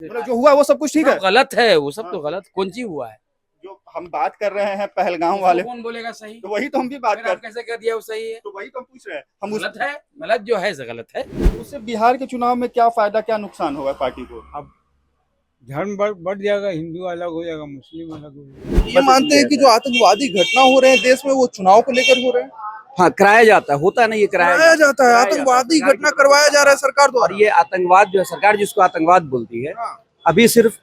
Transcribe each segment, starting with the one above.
मतलब जो हुआ वो सब कुछ ठीक है। गलत है, वो सब तो गलत कौन सी हुआ है। जो हम बात कर रहे हैं पहलगाम उसको वाले, कौन बोलेगा सही। तो वही तो हम भी बात फिर कर, आप कैसे कह दिया वो सही है। तो वही तो हम पूछ रहे हैं हम गलत है, गलत जो है गलत है। उससे बिहार के चुनाव में क्या फायदा क्या नुकसान होगा पार्टी को। अब धर्म बढ़ जाएगा, हिंदू अलग हो जाएगा, मुस्लिम अलग हो जाएगा। ये मानते हैं कि जो आतंकवादी घटना हो रहे हैं देश में वो चुनाव को लेकर हो रहे हैं। हाँ, कराया जाता है, होता नहीं, ये कराया जाता है, आतंकवादी घटना करवाया जा रहा है सरकार और द्वारा। ये आतंकवाद जो है, सरकार जिसको आतंकवाद बोलती है, हाँ। अभी सिर्फ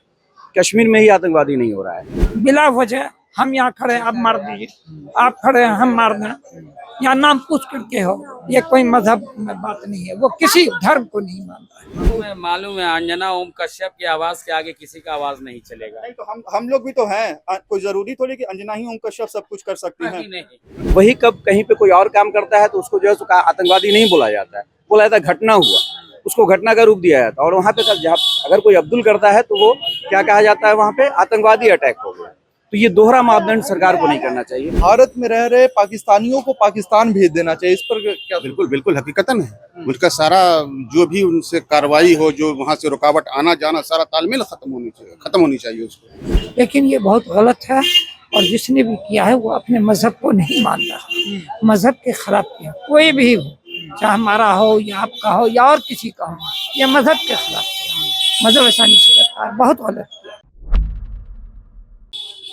कश्मीर में ही आतंकवादी नहीं हो रहा है। बिला वजह हम यहाँ खड़े हैं, आप मार दीजिए, आप खड़े हैं हम मार दें, यहाँ नाम पूछ करके हो, ये कोई मजहब में बात नहीं है, वो किसी धर्म को नहीं मानता है। मालूम है अंजना ओम कश्यप की आवाज के आगे किसी का आवाज नहीं चलेगा। नहीं तो हम लोग भी तो हैं, कोई जरूरी थोड़ी कि अंजना ही ओम कश्यप सब कुछ कर सकती हैं। नहीं। वही कब कहीं पे कोई और काम करता है तो उसको जो है उसका आतंकवादी नहीं बोला जाता है, बोला जाता है घटना हुआ, उसको घटना का रूप दिया जाता है। और वहाँ पे जहाँ अगर कोई अब्दुल करता है तो वो क्या कहा जाता है, वहाँ पे आतंकवादी अटैक हो गया। तो ये दोहरा मापदंड सरकार को नहीं करना चाहिए। भारत में रह रहे पाकिस्तानियों को पाकिस्तान भेज देना चाहिए, इस पर क्या। बिल्कुल बिल्कुल हकीकतन है। उनका सारा जो भी उनसे कार्रवाई हो, जो वहाँ से रुकावट आना जाना, सारा तालमेल खत्म होनी चाहिए उसको। लेकिन ये बहुत गलत है, और जिसने भी किया है वो अपने मजहब को नहीं मानता, मजहब के खिलाफ किया। कोई भी हो, चाहे हमारा हो या आपका हो या और किसी का हो, ये मजहब के खिलाफ किया, मजहब ऐसा नहीं करता है, बहुत गलत किया।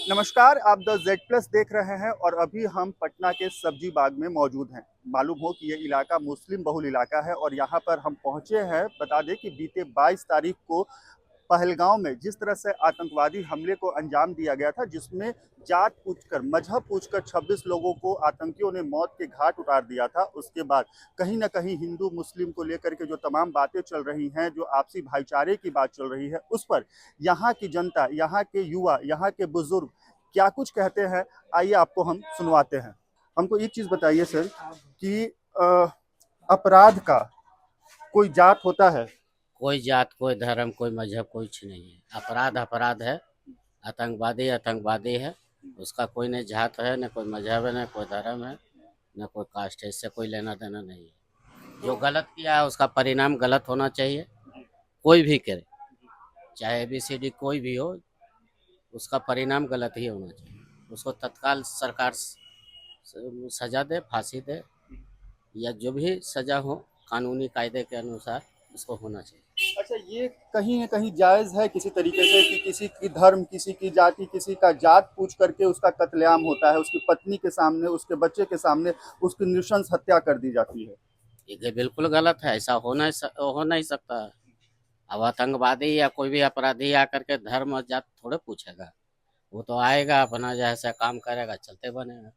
नमस्कार, आप द जेड प्लस देख रहे हैं और अभी हम पटना के सब्जी बाग में मौजूद हैं। मालूम हो कि ये इलाका मुस्लिम बहुल इलाका है और यहाँ पर हम पहुँचे हैं। बता दें कि बीते 22 तारीख को पहलगाम में जिस तरह से आतंकवादी हमले को अंजाम दिया गया था, जिसमें जात पूछकर मजहब पूछकर 26 लोगों को आतंकियों ने मौत के घाट उतार दिया था। उसके बाद कहीं ना कहीं हिंदू मुस्लिम को लेकर के जो तमाम बातें चल रही हैं, जो आपसी भाईचारे की बात चल रही है, उस पर यहाँ की जनता, यहाँ के युवा, यहाँ के बुजुर्ग क्या कुछ कहते हैं, आइए आपको हम सुनवाते हैं। हमको एक चीज़ बताइए सर कि अपराध का कोई जात होता है? कोई जात, कोई धर्म, कोई मजहब, कुछ नहीं है। अपराध अपराध है, आतंकवादी आतंकवादी है। उसका कोई न जात है, न कोई मजहब है, न कोई धर्म है, न कोई कास्ट है। इससे कोई लेना देना नहीं है। जो गलत किया है उसका परिणाम गलत होना चाहिए। कोई भी करे, चाहे ABCD कोई भी हो, उसका परिणाम गलत ही होना चाहिए। उसको तत्काल सरकार सजा दे, फांसी दे, या जो भी सजा हो कानूनी कायदे के अनुसार उसको होना चाहिए। अच्छा, ये कहीं न कहीं जायज़ है किसी तरीके से कि किसी की धर्म, किसी की जाति, किसी का जात पूछ करके उसका कत्लेआम होता है, उसकी पत्नी के सामने, उसके बच्चे के सामने उसकी नृशंस हत्या कर दी जाती है? ये बिल्कुल गलत है, ऐसा हो नहीं सकता है। अब आतंकवादी या कोई भी अपराधी आकर के धर्म और जात थोड़े पूछेगा। वो तो आएगा, अपना जैसा काम करेगा, चलते बनेगा।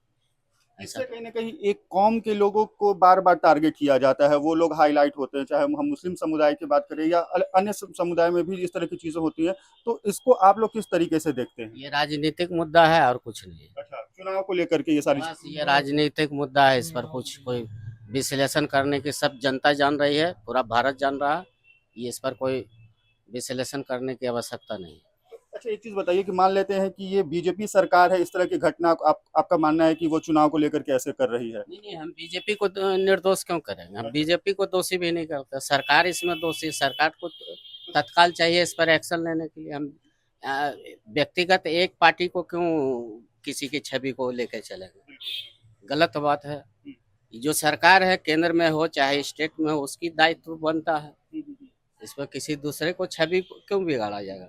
इससे कहीं न कहीं एक कौम के लोगों को बार-बार टारगेट किया जाता है, वो लोग हाईलाइट होते हैं, चाहे हम मुस्लिम समुदाय की बात करें या अन्य समुदाय में भी इस तरह की चीज़ें होती हैं, तो इसको आप लोग किस तरीके से देखते हैं? ये राजनीतिक मुद्दा है और कुछ नहीं है। अच्छा, चुनाव को लेकर के ये सारी बस ये राजनीतिक मुद्दा है, इस पर कुछ कोई विश्लेषण करने की सब जनता जान रही है, पूरा भारत जान रहा है। ये इस पर कोई विश्लेषण करने की आवश्यकता नहीं है। अच्छा, एक चीज़ बताइए कि मान लेते हैं कि ये बीजेपी सरकार है, इस तरह की घटना आपका मानना है कि वो चुनाव को लेकर के ऐसे कर रही है? नहीं, हम बीजेपी को निर्दोष क्यों करेंगे? हम बीजेपी को दोषी भी नहीं करते। सरकार इसमें दोषी, सरकार को तत्काल चाहिए इस पर एक्शन लेने के लिए। हम व्यक्तिगत एक पार्टी को क्यों किसी की छवि को लेकर चलेंगे? गलत बात है। जो सरकार है, केंद्र में हो चाहे स्टेट में हो, उसकी दायित्व बनता है। इसमें किसी दूसरे को छवि क्यों बिगाड़ा जाएगा?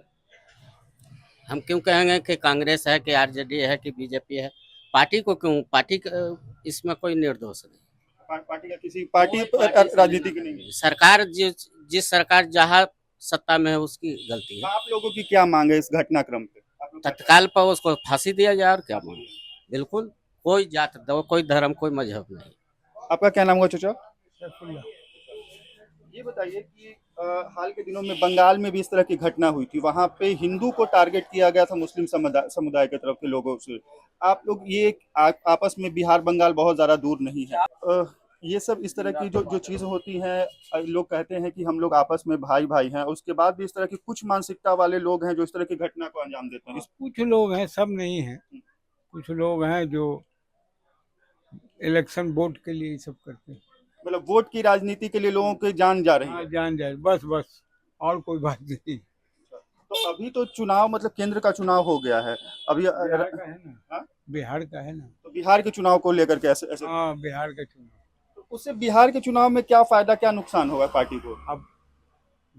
हम क्यों कहेंगे कि कांग्रेस है, कि RJD है, कि बीजेपी है? पार्टी को क्यों? पार्टी इसमें कोई निर्दोष नहीं। पार्टी का किसी पार्टी राजनीति की नहीं है। सरकार जिस सरकार जहाँ सत्ता में है उसकी गलती है। आप लोगों की क्या मांग है इस घटनाक्रम पे? तत्काल पर उसको फांसी दिया जाए, और क्या मांग? बिल्कुल, कोई जात, कोई धर्म, कोई मजहब नहीं। आपका क्या नाम हुआ चाचा? ये बताइए कि हाल के दिनों में बंगाल में भी इस तरह की घटना हुई थी, वहाँ पे हिंदू को टारगेट किया गया था मुस्लिम समुदाय की तरफ के लोगों से। आप लोग ये आपस में बिहार बंगाल बहुत ज़्यादा दूर नहीं है, ये सब इस तरह की जो चीज़ें होती हैं, लोग कहते हैं कि हम लोग आपस में भाई भाई हैं, उसके बाद भी इस तरह की कुछ मानसिकता वाले लोग हैं जो इस तरह की घटना को अंजाम देते हैं। कुछ लोग हैं, सब नहीं हैं। कुछ लोग हैं जो इलेक्शन वोट के लिए ये सब करते हैं। मतलब वोट की राजनीति के लिए लोगों की जान जा रही हाँ, है। जान जाए, बस बस, और कोई बात नहीं। तो अभी तो चुनाव मतलब केंद्र का चुनाव हो गया है अभी बिहार का है ना। हाँ? बिहार का है ना। तो बिहार के चुनाव को लेकर के ऐसे हाँ, बिहार का चुनाव। तो उससे बिहार के चुनाव में क्या फायदा क्या नुकसान होगा पार्टी को? अब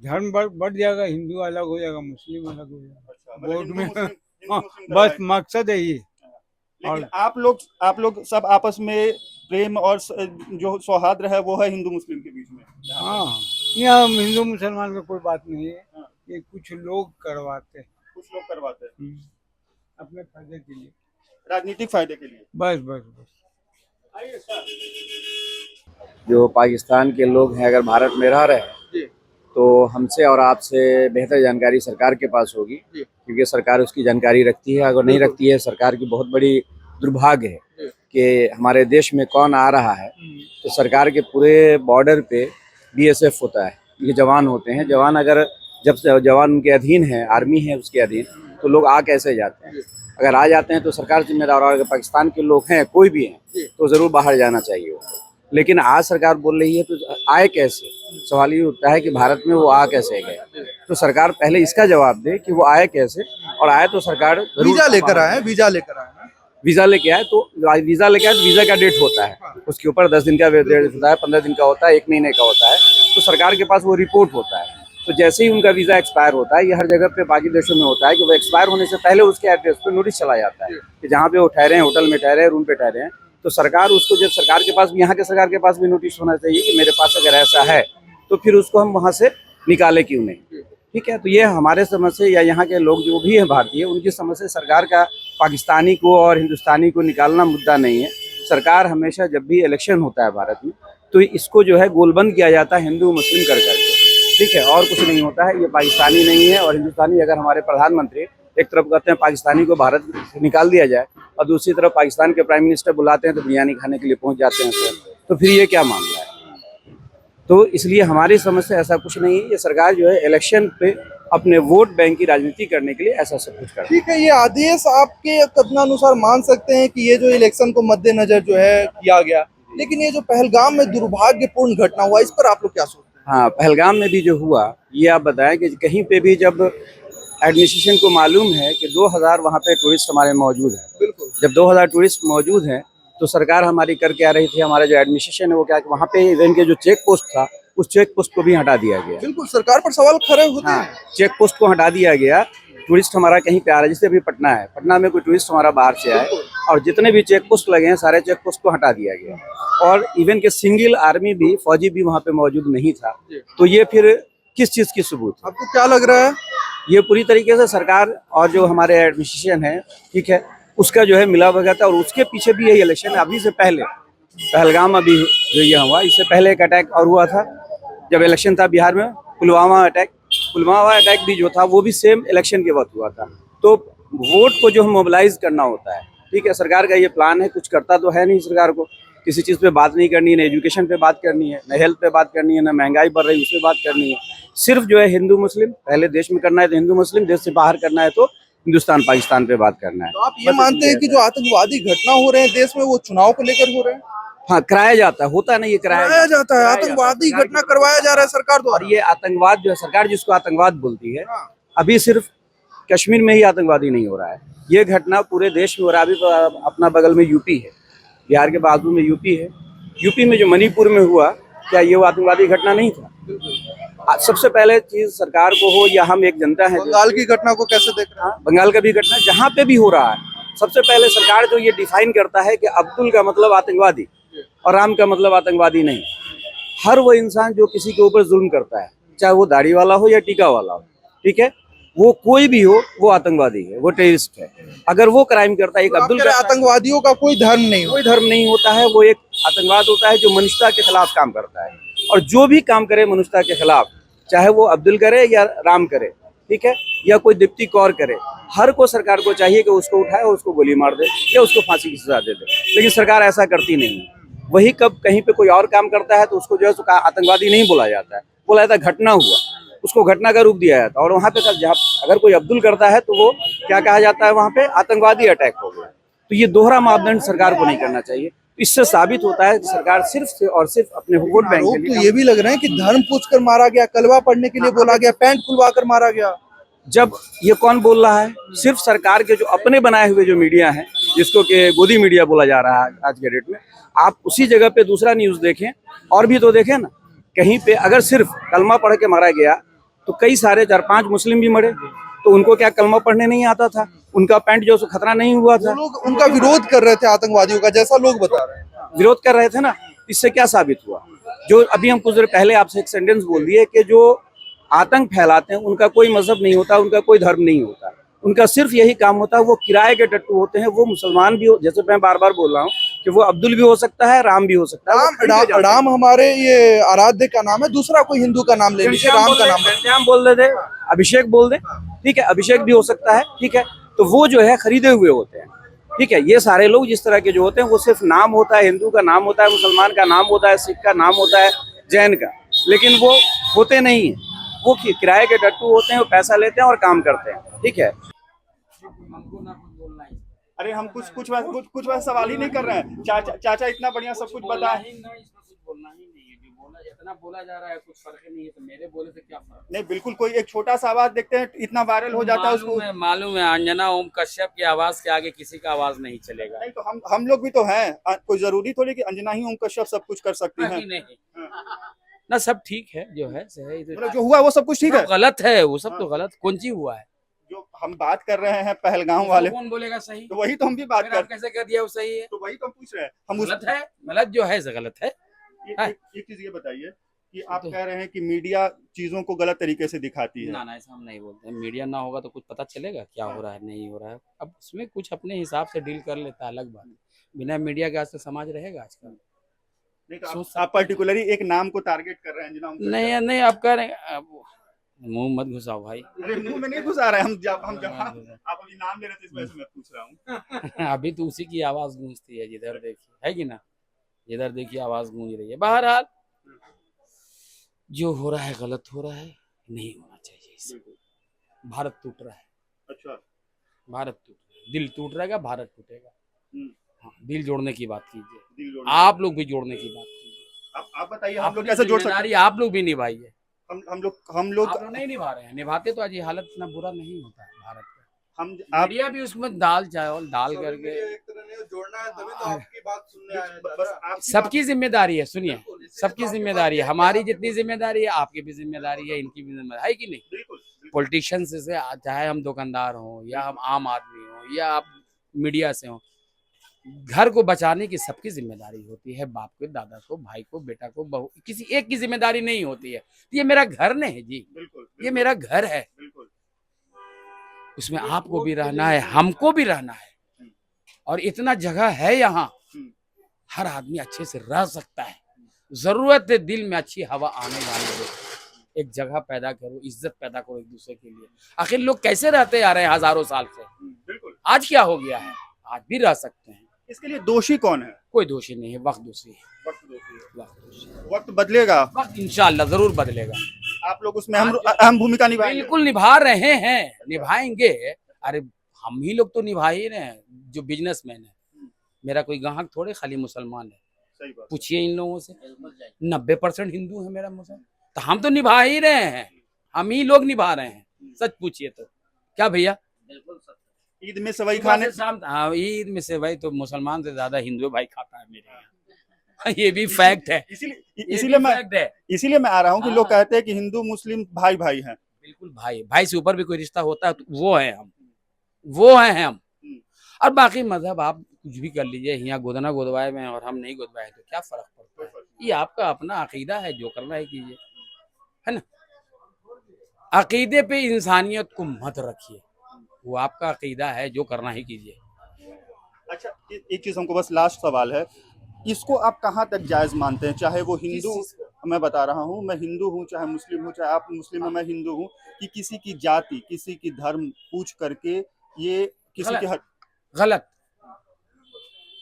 धर्म बढ़ जाएगा, हिंदू अलग हो जाएगा, मुस्लिम अलग हो जाएगा। अच्छा, मतलब वोट में हिंदू हाँ, मुस्लिम बस कराएगा। मकसद है ये। लेकिन आप लोग सब आपस में प्रेम और जो सौहार्द है वो है हिंदू मुस्लिम के बीच में। हाँ, यहाँ हिंदू मुसलमान का कोई बात नहीं है। हाँ। ये कुछ लोग करवाते हैं। कुछ लोग करवाते हैं अपने फायदे के लिए। राजनीतिक फायदे के लिए। बस बस बस। जो पाकिस्तान के लोग हैं अगर भारत में रह रहे हैं जी। तो हमसे और आपसे बेहतर जानकारी सरकार के पास होगी, जी। क्योंकि सरकार उसकी जानकारी रखती है। अगर नहीं रखती है, सरकार की बहुत बड़ी दुर्भाग्य है जी। कि हमारे देश में कौन आ रहा है तो सरकार के पूरे बॉर्डर पे बीएसएफ होता है, ये जवान होते हैं। जवान अगर जब से जवान उनके अधीन है, आर्मी है उसके अधीन, तो लोग आ कैसे जाते हैं? अगर आ जाते हैं तो सरकार जिम्मेदार, और अगर पाकिस्तान के लोग हैं कोई भी हैं तो ज़रूर बाहर जाना चाहिए उनको। लेकिन आज सरकार बोल रही है तो आए कैसे? सवाल ये उठता है कि भारत में वो आ कैसे गए? तो सरकार पहले इसका जवाब दे कि वो आए कैसे, और आए तो सरकार वीजा लेकर आए, वीजा लेकर आए। वीजा लेके आए तो वीजा का डेट होता है, उसके ऊपर 10 दिन का डेट होता है, 15 दिन का होता है, 1 महीने का होता है। तो सरकार के पास वो रिपोर्ट होता है। तो जैसे ही उनका वीजा एक्सपायर होता है, ये हर जगह पे बाकी देशों में होता है कि वो एक्सपायर होने से पहले उसके एड्रेस पे नोटिस चला जाता है कि जहाँ पे वो ठहरे हैं, होटल में ठहरे हैं, रूम पे ठहरे हैं, तो सरकार उसको, जब सरकार के पास भी, यहाँ के सरकार के पास भी नोटिस होना चाहिए कि मेरे पास अगर ऐसा है तो फिर उसको हम वहाँ से निकाले क्यों नहीं। ठीक है, तो ये हमारे समझ से या यहाँ के लोग जो भी हैं भारतीय, उनकी समझ से सरकार का पाकिस्तानी को और हिंदुस्तानी को निकालना मुद्दा नहीं है। सरकार हमेशा जब भी इलेक्शन होता है भारत में तो इसको जो है गोलबंद किया जाता है हिंदू मुस्लिम कर करके। ठीक है, और कुछ नहीं होता है। ये पाकिस्तानी नहीं है और हिंदुस्तानी। अगर हमारे प्रधानमंत्री एक तरफ कहते हैं पाकिस्तानी को भारत से निकाल दिया जाए और दूसरी तरफ पाकिस्तान के प्राइम मिनिस्टर बुलाते हैं तो बिरयानी खाने के लिए पहुंच जाते हैं सर, तो फिर ये क्या मामला है? तो इसलिए हमारी समझ से ऐसा कुछ नहीं है। ये सरकार जो है इलेक्शन पे अपने वोट बैंक की राजनीति करने के लिए ऐसा सब कुछ करती है। ठीक है, ये आदेश आपके कथनानुसार मान सकते हैं कि ये जो इलेक्शन को मद्देनजर जो है किया गया, लेकिन ये जो पहलगाम में दुर्भाग्यपूर्ण घटना हुआ, इस पर आप लोग क्या सोचते हैं? हाँ, पहलगाम में भी जो हुआ, ये आप बताएं कि कहीं पे भी जब एडमिनिस्ट्रेशन को मालूम है कि 2000 वहाँ पे टूरिस्ट हमारे मौजूद हैं, बिल्कुल, जब 2000 टूरिस्ट मौजूद हैं तो सरकार हमारी करके आ रही थी, हमारा जो एडमिनिस्ट्रेशन है वो क्या, वहाँ पे इवन के जो चेक पोस्ट था उस चेक पोस्ट को भी हटा दिया गया। बिल्कुल, सरकार पर सवाल खड़े होते हाँ, हैं। चेक पोस्ट को हटा दिया गया। टूरिस्ट हमारा कहीं पे आ रहा है, जैसे अभी पटना है, पटना में कोई टूरिस्ट हमारा बाहर से आए और जितने भी चेक पोस्ट लगे हैं सारे चेक पोस्ट को हटा दिया गया, और इवन के सिंगल आर्मी भी, फौजी भी वहाँ पे मौजूद नहीं था। तो ये फिर किस चीज़ की सबूत है? आपको क्या लग रहा है? ये पूरी तरीके से सरकार और जो हमारे एडमिनिस्ट्रेशन है, ठीक है, उसका जो है मिला भगत है। और उसके पीछे भी यही इलेक्शन है। अभी से पहले पहलगाम अभी जो ये हुआ, इससे पहले एक अटैक और हुआ था जब इलेक्शन था बिहार में, पुलवामा अटैक भी जो था वो भी सेम इलेक्शन के वक्त हुआ था। तो वोट को जो मोबिलाइज करना होता है, ठीक है, सरकार का ये प्लान है। कुछ करता तो है नहीं सरकार को, किसी चीज़ पे बात नहीं करनी है, न एजुकेशन पे बात करनी है, न हेल्थ पे बात करनी है, न महंगाई बढ़ रही है उस पर बात करनी है। सिर्फ जो है हिंदू मुस्लिम, पहले देश में करना है तो हिंदू मुस्लिम, देश से बाहर करना है तो हिंदुस्तान पाकिस्तान पे बात करना है। तो आप ये मानते हैं कि जो आतंकवादी घटना हो रहे हैं देश में, वो चुनाव को लेकर हो रहे हैं? हाँ, कराया जाता है, होता नहीं, ये कराया जाता है, आतंकवादी घटना करवाया जा रहा है सरकार द्वारा। और ये आतंकवाद जो है, सरकार जिसको आतंकवाद बोलती है, हाँ। अभी सिर्फ कश्मीर में ही आतंकवादी नहीं हो रहा है, ये घटना पूरे देश में हो रहा है। अभी तो अपना बगल में यूपी है, बिहार के बाजू में यूपी है। यूपी में जो मणिपुर में हुआ, क्या ये वो आतंकवादी घटना नहीं था? सबसे पहले चीज सरकार को हो या हम एक जनता है, बंगाल की घटना को कैसे देख रहे हैं? बंगाल का भी घटना जहाँ पे भी हो रहा है, सबसे पहले सरकार जो ये डिफाइन करता है कि अब्दुल का मतलब आतंकवादी और राम का मतलब आतंकवादी नहीं। हर वो इंसान जो किसी के ऊपर जुल्म करता है, चाहे वो दाढ़ी वाला हो या टीका वाला हो, ठीक है, वो कोई भी हो, वो आतंकवादी है, वो टेररिस्ट है। अगर वो क्राइम करता है, एक अब्दुल का, आतंकवादियों का कोई धर्म नहीं, कोई धर्म नहीं होता है, वो एक आतंकवाद होता है जो मनुष्यता के खिलाफ काम करता है। और जो भी काम करे मनुष्यता के खिलाफ, चाहे वो अब्दुल करे या राम करे, ठीक है, या कोई दीप्ति कौर करे, हर को सरकार को चाहिए कि उसको उठाए और उसको गोली मार दे या उसको फांसी की सजा दे दे। लेकिन सरकार ऐसा करती नहीं है। वही कब कहीं पे कोई और काम करता है तो उसको जो है आतंकवादी नहीं बोला जाता है, बोला जाता है घटना हुआ, उसको घटना का रूप दिया जाता है। और वहाँ पे जहाँ अगर कोई अब्दुल करता है तो वो क्या कहा जाता है, वहाँ पे आतंकवादी अटैक हो गया। तो ये दोहरा मापदंड सरकार को नहीं करना चाहिए। इससे साबित होता है कि सरकार सिर्फ और सिर्फ अपने वोट बैंक के लिए। तो ये भी लग रहे हैं कि धर्म पूछ कर मारा गया, कलवा पढ़ने के लिए बोला गया, पैंट खुलवा कर मारा गया। जब ये कौन बोल रहा है? सिर्फ सरकार के जो अपने बनाए हुए जो मीडिया है, जिसको कि गोदी मीडिया बोला जा रहा है आज के डेट में, आप उसी जगह पे दूसरा न्यूज़ देखें और भी तो देखें ना। कहीं पे अगर सिर्फ कलमा पढ़ के मारा गया तो कई सारे 4-5 मुस्लिम भी मरे, तो उनको क्या कलमा पढ़ने नहीं आता था? उनका पैंट जो खतरा नहीं हुआ वो था? लोग उनका विरोध कर रहे थे आतंकवादियों का, जैसा लोग बता रहे हैं। विरोध कर रहे थे ना, इससे क्या साबित हुआ? जो अभी हम कुछ देर पहले आपसे एक सेंटेंस बोल दिए कि जो आतंक फैलाते हैं उनका कोई मजहब नहीं होता, उनका कोई धर्म नहीं होता, उनका सिर्फ यही काम होता है, वो किराए के टट्टू होते हैं। वो मुसलमान भी हो, जैसे मैं बार बार बोल रहा हूँ कि वो अब्दुल भी हो सकता है, राम भी हो सकता है। राम हमारे ये आराध्य का नाम है, दूसरा कोई हिंदू का नाम ले लीजिए, राम का नाम घनश्याम बोल देते, अभिषेक बोल दे, ठीक है, अभिषेक भी हो सकता है, ठीक है। तो वो जो है खरीदे हुए होते हैं, ठीक है। ये सारे लोग जिस तरह के जो होते हैं, वो सिर्फ नाम होता है, हिंदू का नाम होता है, मुसलमान का नाम होता है, सिख का नाम होता है, जैन का, लेकिन वो होते नहीं है। वो किराए के टट्टू होते हैं, वो पैसा लेते हैं और काम करते हैं, ठीक है। अरे हम कुछ वैसे सवाल ही नहीं कर रहे हैं। चाचा इतना बढ़िया सब कुछ बता, बोलना ही नहीं है, जो बोला जितना बोला जा रहा है कुछ फर्क नहीं है, तो मेरे बोले से क्या फर्क? नहीं बिल्कुल, कोई एक छोटा सा आवाज देखते हैं इतना वायरल हो जाता है उसको। मालूम है अंजना ओम कश्यप की आवाज के आगे किसी का आवाज नहीं चलेगा। नहीं तो हम लोग भी तो हैं, कोई जरूरी थोड़ी कि अंजना ही ओम कश्यप सब कुछ कर सकती हैं। नहीं ना, सब ठीक है जो है सही, मतलब जो हुआ वो सब कुछ ठीक है। गलत है वो सब, तो गलत कौन सी हुआ है? जो हम बात कर रहे हैं पहलगाम वाले, कौन बोलेगा सही? तो वही तो हम भी बात फिर कर, आप कैसे कर दिया वो सही है? तो वही तो हम पूछ रहे हैं। हम गलत है, गलत जो है गलत है। एक चीज ये बताइए कि आप कह रहे हैं कि मीडिया चीजों को गलत तरीके से दिखाती है। ना ऐसा हम नहीं बोलते। मीडिया ना होगा तो कुछ पता चलेगा क्या हो रहा है नहीं हो रहा है। अब उसमें कुछ अपने हिसाब से डील कर लेता है, अलग बात। बिना मीडिया के आज तक समाज रहेगा आजकल? नहीं तो आप पर्टिकुलरली एक नाम को टारगेट कर रहे हैं अंजना ओम कश्यप। नहीं आप कह रहे हैं, मुंह मत घुसाओ भाई। अरे मुंह में नहीं घुसा रहे हम जब आप अभी नाम ले रहे थे इस वजह से मैं पूछ रहा हूँ। अभी तो उसी की आवाज गूंजती है, जिधर देखिए, है कि ना? जिधर देखिए आवाज गूंज रही है। बहरहाल जो हो रहा है गलत हो रहा है, नहीं होना चाहिए इसे। भारत टूट रहा है। अच्छा, भारत टूट रहा है, दिल टूट रहेगा, भारत टूटेगा। हाँ, दिल जोड़ने की बात कीजिए, आप आप लोग भी जोड़ने की बात कीजिए। आप बताइए हम लोग कैसे जोड़ सकते हैं? आप लोग भी निभाइए। हम लोग आप लोग नहीं निभा रहे हैं। निभाते तो आज ये हालत इतना बुरा नहीं होता है भारत का। हम आप मीडिया भी उसमें दाल चावल डाल करके, जोड़ना है, तभी तो आपकी बात सुनने आए हैं। बस आपकी सबकी जिम्मेदारी है। सुनिए, सबकी जिम्मेदारी है। हमारी जितनी जिम्मेदारी है, आपकी भी जिम्मेदारी है, इनकी भी जिम्मेदारी है कि नहीं? बिल्कुल पॉलिटिशियंस से, चाहे हम दुकानदार हों या हम आम आदमी हों या आप मीडिया से हों, घर को बचाने की सबकी जिम्मेदारी होती है। बाप को, दादा को, भाई को, बेटा को, बहू, किसी एक की जिम्मेदारी नहीं होती है। ये मेरा घर नहीं है जी, ये मेरा घर है। उसमें आपको भी रहना है, हमको भी रहना है, और इतना जगह है यहाँ, हर आदमी अच्छे से रह सकता है। जरूरत है दिल में अच्छी हवा आने जाने दो, एक जगह पैदा करो, इज्जत पैदा करो एक दूसरे के लिए। आखिर लोग कैसे रहते आ रहे हैं हजारों साल से, आज क्या हो गया है? आज भी रह सकते हैं। इसके लिए दोषी कौन है? कोई दोषी नहीं है, वक्त दोषी है। वक्त बदलेगा, वक्त इंशाल्लाह जरूर बदलेगा। आप लोग उसमें अहम भूमिका निभाएंगे। बिल्कुल निभा रहे हैं, निभाएंगे। अरे हम ही लोग तो निभा ही रहे हैं, जो बिजनेसमैन है। मेरा कोई ग्राहक थोड़े खाली मुसलमान है, पूछिए इन लोगों से। 90% हिंदू है मेरा मुसलमान, तो हम तो निभा ही रहे हैं, हम ही लोग निभा रहे हैं। सच पूछिए तो क्या भैया? ईद में सेवई खाने, हाँ, ईद में सेवई तो मुसलमान से ज्यादा हिंदू भाई खाता है मेरे यहाँ। ये भी फैक्ट है। इसीलिए मैं आ रहा हूँ कि लोग कहते हैं कि हिंदू मुस्लिम भाई भाई हैं। बिल्कुल भाई भाई से ऊपर भी कोई रिश्ता होता है तो वो है हम, वो है हम। और बाकी मजहब आप कुछ भी कर लीजिए, यहाँ गोदना गोदवाए में और हम नहीं गोदवाए तो क्या फर्क पड़ता है? ये आपका अपना अकीदा है, जो करना है कीजिए, है ना? अकीदे पे इंसानियत को मत रखिए, वो आपका अकीदा है, जो करना ही कीजिए। अच्छा, एक चीज हमको बस लास्ट सवाल है, इसको आप कहाँ तक जायज मानते हैं? चाहे वो हिंदू, मैं बता रहा हूँ, मैं हिंदू हूँ, चाहे मुस्लिम हूँ, चाहे आप मुस्लिम हो, मैं हिंदू हूँ, कि किसी की जाति, किसी की धर्म पूछ करके ये किसी के गलत।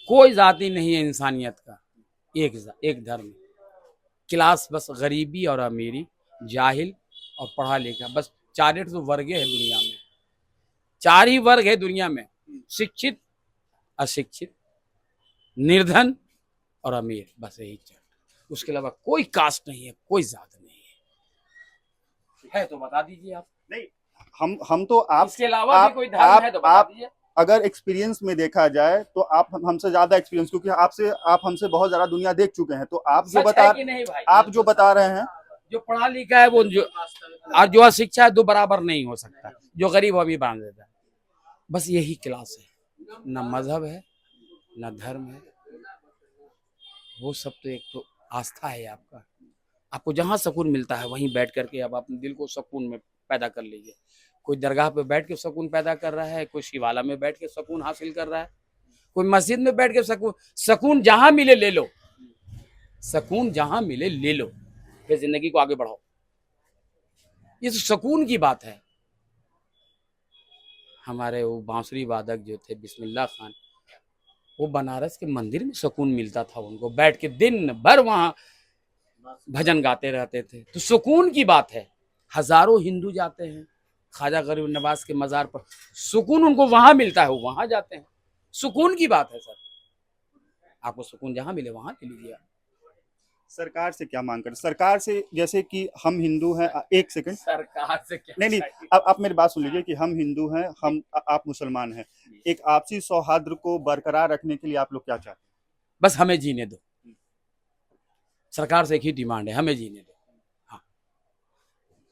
कोई जाति नहीं है इंसानियत का, एक धर्म। क्लास बस गरीबी और अमीरी, जाहिल और पढ़ा लिखा, बस 4 तो वर्ग है दुनिया में। 4 ही वर्ग है दुनिया में, शिक्षित, अशिक्षित, निर्धन और अमीर, बस यही 4। उसके अलावा कोई कास्ट नहीं है, कोई जात नहीं है तो बता दीजिए आप। नहीं, हम तो आप इसके अलावा भी कोई धर्म आप है तो बता आप दीजिए। अगर एक्सपीरियंस में देखा जाए तो आप हमसे ज्यादा एक्सपीरियंस, क्योंकि आप हमसे बहुत ज्यादा दुनिया देख चुके हैं, तो आप जो सच बता है कि नहीं भाई? आप जो बता रहे हैं, जो पढ़ा लिखा है वो जो और जो अशिक्षा है दो बराबर नहीं हो सकता। जो गरीब वो भी बांध देता है। बस यही क्लास है, ना मजहब है ना धर्म है, वो सब तो एक तो आस्था है आपका। आपको जहाँ सुकून मिलता है वहीं बैठ करके अब अपने दिल को सुकून में पैदा कर लीजिए। कोई दरगाह पे बैठ के सुकून पैदा कर रहा है, कोई शिवाला में बैठ के सुकून हासिल कर रहा है, कोई मस्जिद में बैठ के सुकून जहां मिले ले लो, सुकून जहां मिले ले लो, फिर जिंदगी को आगे बढ़ाओ। ये तो सुकून की बात है। हमारे वो बांसुरी वादक जो थे बिस्मिल्लाह खान, वो बनारस के मंदिर में सुकून मिलता था उनको, बैठ के दिन भर वहां भजन गाते रहते थे। तो सुकून की बात है। हजारों हिंदू जाते हैं ख्वाजा गरीब नवाज के मजार पर, सुकून उनको वहां मिलता है, वो वहां जाते हैं। सुकून की बात है सर। आपको सुकून जहां मिले वहां ले लीजिए। सरकार से क्या मांग करें? सरकार से, जैसे कि हम हिंदू हैं, एक सेकंड, सरकार से क्या नहीं चाहिए? अब आप मेरी बात सुन लीजिए कि हम हिंदू हैं, आप मुसलमान हैं, एक आपसी सौहार्द को बरकरार रखने के लिए आप लोग क्या चाहते हैं? बस हमें जीने दो। सरकार से एक ही डिमांड है, हमें जीने दो। हाँ,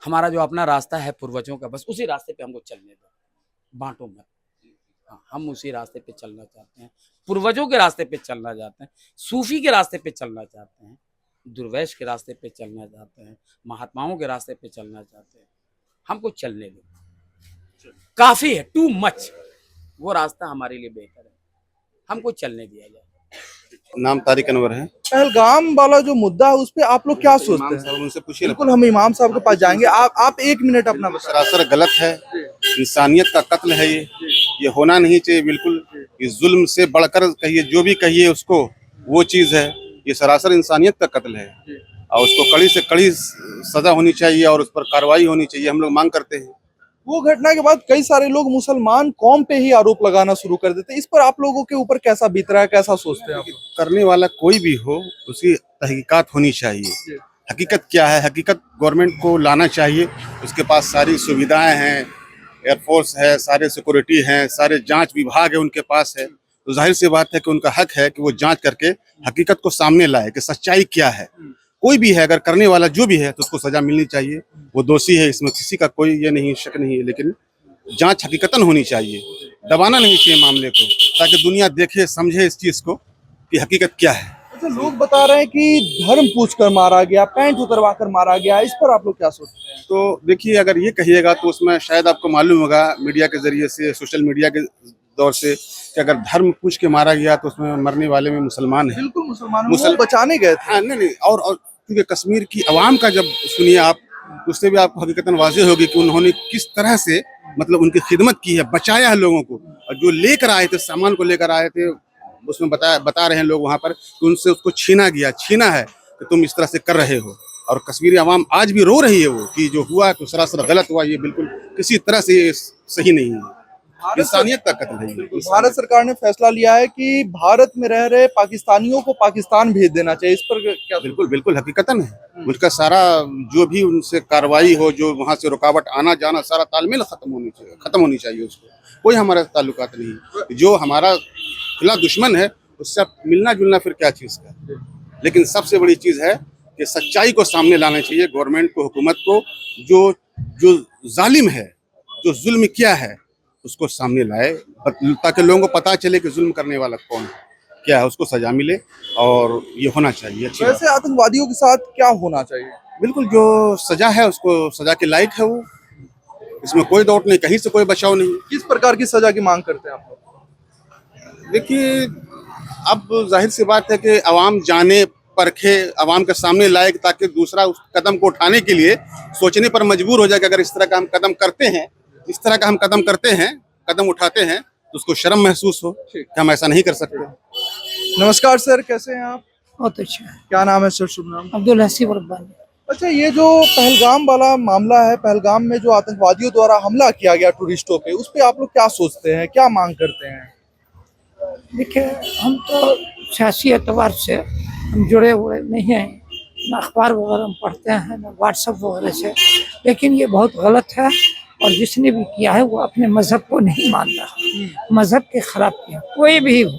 हमारा जो अपना रास्ता है पूर्वजों का, बस उसी रास्ते पे हमको चलने दो, बांटो मत। हाँ, हम उसी रास्ते पे चलना चाहते हैं, पूर्वजों के रास्ते पे चलना चाहते हैं, सूफी के रास्ते पे चलना चाहते हैं, दुर्वैश के रास्ते पे चलना चाहते हैं, महात्माओं के रास्ते पे चलना चाहते हैं। हमको चलने दो, काफी है, टू मच। वो रास्ता हमारे लिए बेहतर है, हमको चलने दिया जाए। नाम तारिक अनवर है। पहलगाम वाला जो मुद्दा है उस पे आप लोग क्या सोचते इमाम हैं? साहब उनसे पूछिए ना। बिल्कुल, हम इमाम साहब के पास जाएंगे। आप एक मिनट अपना बता। सरासर गलत है, इंसानियत का कत्ल है ये होना नहीं चाहिए बिल्कुल। ये जुल्म से बढ़कर कहिए, जो भी कहिए उसको, वो चीज़ है। ये सरासर इंसानियत का कत्ल है और उसको कड़ी से कड़ी सजा होनी चाहिए और उस पर कार्रवाई होनी चाहिए, हम लोग मांग करते हैं। वो घटना के बाद कई सारे लोग मुसलमान कौम पे ही आरोप लगाना शुरू कर देते हैं। इस पर आप लोगों के ऊपर कैसा बीत रहा है, कैसा सोचते हैं आप? करने वाला कोई भी हो, उसकी तहकीकात होनी चाहिए। हकीकत क्या है, हकीकत गवर्नमेंट को लाना चाहिए। उसके पास सारी सुविधाएं हैं, एयरफोर्स है, सारे सिक्योरिटी हैं, सारे जांच विभाग है उनके पास है। तो जाहिर सी बात है कि उनका हक है कि वो जांच करके हकीकत को सामने लाए कि सच्चाई क्या है। कोई भी है, अगर करने वाला जो भी है तो उसको सजा मिलनी चाहिए। वो दोषी है, इसमें किसी का कोई ये नहीं, शक नहीं है, लेकिन जांच हकीकतन होनी चाहिए। दबाना नहीं चाहिए मामले को, ताकि दुनिया देखे समझे इस चीज को कि हकीकत क्या है। अच्छा, लोग बता रहे हैं कि धर्म पूछ कर मारा गया, पैंट उतरवा कर मारा गया। इस पर आप लोग क्या सोचते हैं? तो देखिए, अगर ये कहिएगा तो उसमें शायद आपको मालूम होगा मीडिया के जरिए से, सोशल मीडिया के दौर से, कि अगर धर्म पूछ के मारा गया तो उसमें मरने वाले में मुसलमान है। बिल्कुल, मुसलमानों को बचाने गए थे। हाँ, नहीं, और क्योंकि कश्मीर की आवाम का जब सुनिए आप, उससे भी आपको हकीकतन वाज़ेह होगी कि उन्होंने किस तरह से मतलब उनकी खिदमत की है, बचाया है लोगों को। और जो लेकर आए थे, सामान को लेकर आए थे, उसमें बता रहे हैं लोग वहाँ पर कि उनसे उसको छीना है कि तुम इस तरह से कर रहे हो। और कश्मीरी आवाम आज भी रो रही है वो कि जो हुआ तो सरासर गलत हुआ, ये बिल्कुल किसी तरह से सही नहीं है, इंसानियत का कत्ल है ये। भारत सरकार ने फैसला लिया है कि भारत में रह रहे पाकिस्तानियों को पाकिस्तान भेज देना चाहिए। इस पर क्या? बिल्कुल हकीकतन है। उनका सारा जो भी उनसे कार्रवाई हो, जो वहाँ से रुकावट आना जाना, सारा तालमेल खत्म होनी चाहिए उसको। कोई हमारा ताल्लुकात नहीं। जो हमारा खिला दुश्मन है उससे मिलना जुलना फिर क्या चीज़ का। लेकिन सबसे बड़ी चीज़ है कि सच्चाई को सामने लाना चाहिए गवर्नमेंट को, हुकूमत को। जो जालिम है, जो जुल्म किया है, उसको सामने लाए, ताकि लोगों को पता चले कि जुल्म करने वाला कौन है, क्या है, उसको सजा मिले। और ये होना चाहिए। अच्छी वैसे आतंकवादियों के साथ क्या होना चाहिए? बिल्कुल, जो सजा है उसको सजा के लायक है वो, इसमें कोई डाउट नहीं, कहीं से कोई बचाव नहीं। किस प्रकार की सजा की मांग करते हैं आप लोग? देखिए, अब जाहिर सी बात है कि आवाम जाने परखे, आवाम के सामने लायक, ताकि दूसरा उस कदम को उठाने के लिए सोचने पर मजबूर हो जाए कि अगर इस तरह का हम कदम करते हैं, इस तरह का हम कदम करते हैं, कदम उठाते हैं, तो उसको शर्म महसूस हो कि हम ऐसा नहीं कर सकते। नमस्कार सर, कैसे हैं आप? बहुत अच्छा। क्या नाम है सर? शुभ नाम? अब्दुल हसीब रब्बानी। अच्छा, ये जो पहलगाम वाला मामला है, पहलगाम में जो आतंकवादियों द्वारा हमला किया गया टूरिस्टों पे, उस पे आप लोग क्या सोचते हैं, क्या मांग करते हैं? देखिए, हम तो सियासी एतबार से हम जुड़े हुए नहीं हैं, ना अखबार वगैरह हम पढ़ते हैं, ना व्हाट्सएप वगैरह से, लेकिन ये बहुत गलत है और जिसने भी किया है वो अपने मजहब को नहीं मानता, मजहब के खिलाफ किया। कोई भी हो,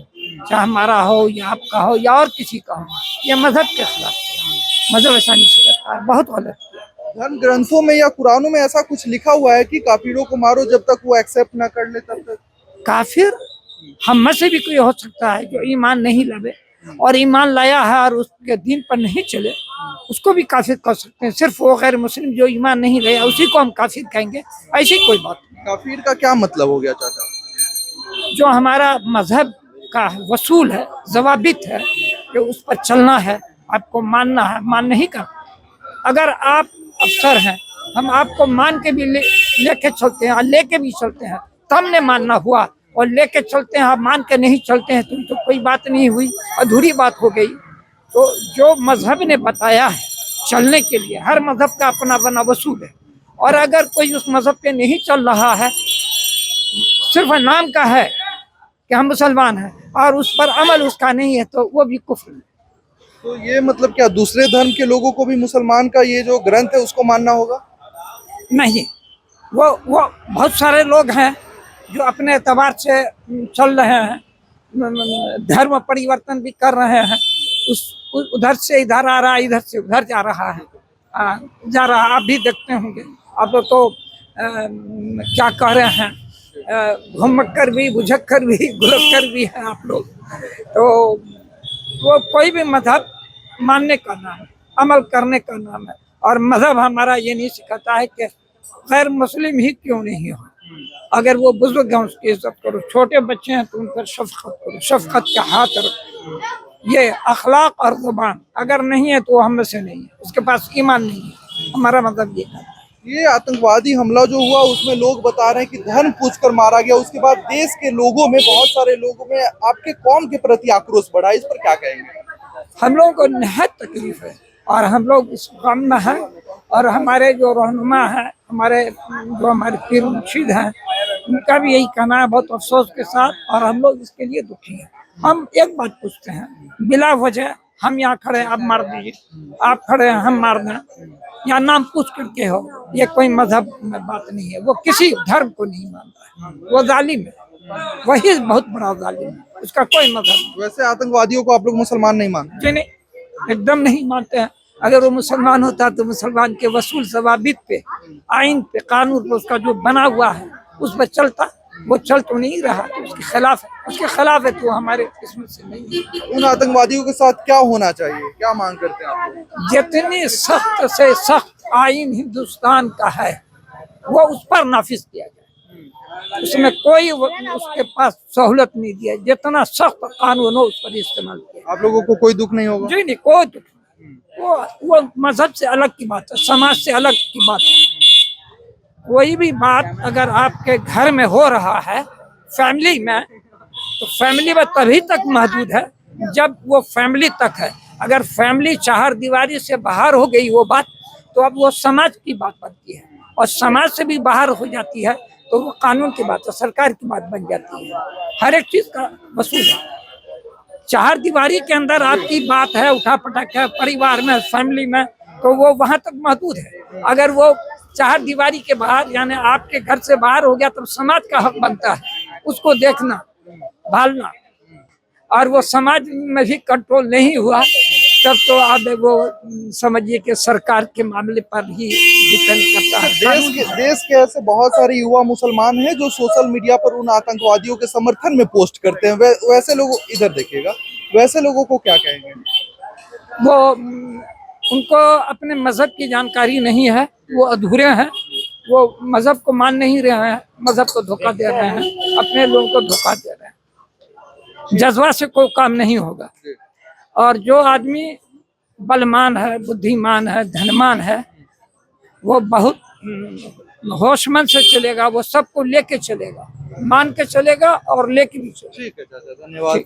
चाहे हमारा हो या आपका हो या और किसी का हो, ये मजहब के खिलाफ किया। मजहब ऐसा नहीं करता है, बहुत गलत किया। धर्म ग्रंथों में या कुरानों में ऐसा कुछ लिखा हुआ है कि काफिरों को मारो जब तक वो एक्सेप्ट ना कर ले तब तक? काफिर हम में से भी कोई हो सकता है जो ईमान नहीं लावे और ईमान लाया है और उसके दीन पर नहीं चले, उसको भी काफिर कह सकते हैं। सिर्फ वो गैर मुस्लिम जो ईमान नहीं लाया उसी को हम काफिर कहेंगे, ऐसी कोई बात नहीं। काफिर का क्या मतलब हो गया चाचा? जो हमारा मजहब का वसूल है, जवाबित है कि उस पर चलना है, आपको मानना है, मान नहीं कर। अगर आप अफसर हैं, हम आपको मान के भी लेके चलते हैं और लेके भी चलते हैं, तब ने मानना हुआ, और लेके चलते हैं आप मान के नहीं चलते हैं तो कोई बात नहीं हुई, अधूरी बात हो गई। तो जो मजहब ने बताया है चलने के लिए, हर मजहब का अपना बना वसूल है, और अगर कोई उस मजहब पे नहीं चल रहा है, सिर्फ नाम का है कि हम मुसलमान हैं और उस पर अमल उसका नहीं है, तो वो भी कुफ्र है। तो ये मतलब क्या दूसरे धर्म के लोगों को भी मुसलमान का ये जो ग्रंथ है उसको मानना होगा? नहीं, वो बहुत सारे लोग हैं जो अपने एतबार से चल रहे हैं, धर्म परिवर्तन भी कर रहे हैं, उधर से इधर आ रहा है, इधर से उधर जा रहा है, आप भी देखते होंगे। अब तो क्या कह रहे हैं, घुमक्कर भी, बुझक्कर भी, घुरक्कर भी है आप लोग। तो वो कोई भी मजहब मानने का नाम है, अमल करने का नाम है, और मजहब हमारा ये नहीं सिखाता है कि गैर मुस्लिम ही क्यों नहीं हो। अगर वो बुजुर्ग हैं उसकी इज्जत करो, छोटे बच्चे हैं तो उन पर शफकत करो, शफकत का हाथ रखो। ये अखलाक और ज़ुबान अगर नहीं है तो वो हम में से नहीं है, उसके पास ईमान नहीं है। हमारा मतलब ये है। ये आतंकवादी हमला जो हुआ उसमें लोग बता रहे हैं कि धर्म पूछकर मारा गया, उसके बाद देश के लोगों में, बहुत सारे लोगों में आपके कौम के प्रति आक्रोश बढ़ा, इस पर क्या कहेंगे? हम लोगों को निहायत तकलीफ है और हम लोग इस गम में हैं, और हमारे जो रहनुमा हैं, हमारे पीर मुर्शिद हैं, उनका भी यही कहना है बहुत अफसोस के साथ, और हम लोग इसके लिए दुखी हैं। हम एक बात पूछते हैं, बिला वजह हम यहाँ खड़े हैं आप मार दीजिए, आप खड़े हैं हम मार दें, या नाम पूछ करके हो, ये कोई मजहब में बात नहीं है। वो किसी धर्म को नहीं मानता है, वो जालिम है, वही बहुत बड़ा जालिम है, उसका कोई मजहब नहीं। वैसे आतंकवादियों को आप लोग मुसलमान नहीं मानते? जी नहीं, एकदम नहीं मानते हैं। अगर वो मुसलमान होता तो मुसलमान के वसूल जवाबित पे, आइन पे, कानून पे, उसका जो बना हुआ है उस पर चलता। वो चल तो नहीं रहा, तो उसके खिलाफ है, उसके खिलाफ है तो हमारे किस्मत से नहीं है। उन आतंकवादियों के साथ क्या होना चाहिए, क्या मांग करते हैं आप लोग? जितनी सख्त से सख्त आइन हिंदुस्तान का है वो उस पर नाफिज किया जाए, उसमें कोई उसके पास सहूलत नहीं दिया, जितना सख्त कानून हो उस पर इस्तेमाल किया। आप लोगों को कोई दुख नहीं होगा? जी नहीं, कोई दुख नहीं। वो मजहब से अलग की बात है, समाज से अलग की बात है। कोई भी बात अगर आपके घर में हो रहा है, फैमिली में, तो फैमिली में तभी तक महदूद है जब वो फैमिली तक है। अगर फैमिली चार दीवारी से बाहर हो गई वो बात, तो अब वो समाज की बात बनती है, और समाज से भी बाहर हो जाती है तो वो कानून की बात है, सरकार की बात बन जाती है। हर एक चीज का वसूल है। चार दीवारी के अंदर आपकी बात है, उठा पटक है, परिवार में, फैमिली में, तो वो वहां तक महदूद है। अगर वो चार दीवारी के बाहर, यानी आपके घर से बाहर हो गया, तो समाज का हक बनता है उसको देखना, भालना, और वो समाज में भी कंट्रोल नहीं हुआ तब तो अब वो समझिए कि सरकार के मामले पर ही डिपेंड करता है। देश के ऐसे बहुत सारे युवा मुसलमान हैं जो सोशल मीडिया पर उन आतंकवादियों के समर्थन में पोस्ट करते हैं। वैसे लोगों, इधर देखिएगा, वैसे लोगों को क्या कहेंगे? वो उनको अपने मजहब की जानकारी नहीं है, वो अधूरे हैं, वो मजहब को मान नहीं रहे हैं, मजहब को धोखा दे रहे हैं, अपने लोगों को धोखा दे रहे हैं। जज्बा से कोई काम नहीं होगा। और जो आदमी बलवान है, बुद्धिमान है, धनवान है, वो बहुत होशमंद से चलेगा, वो सबको लेके चलेगा, मान के चलेगा और लेके भी चलेगा। ठीक है चाचा, धन्यवाद।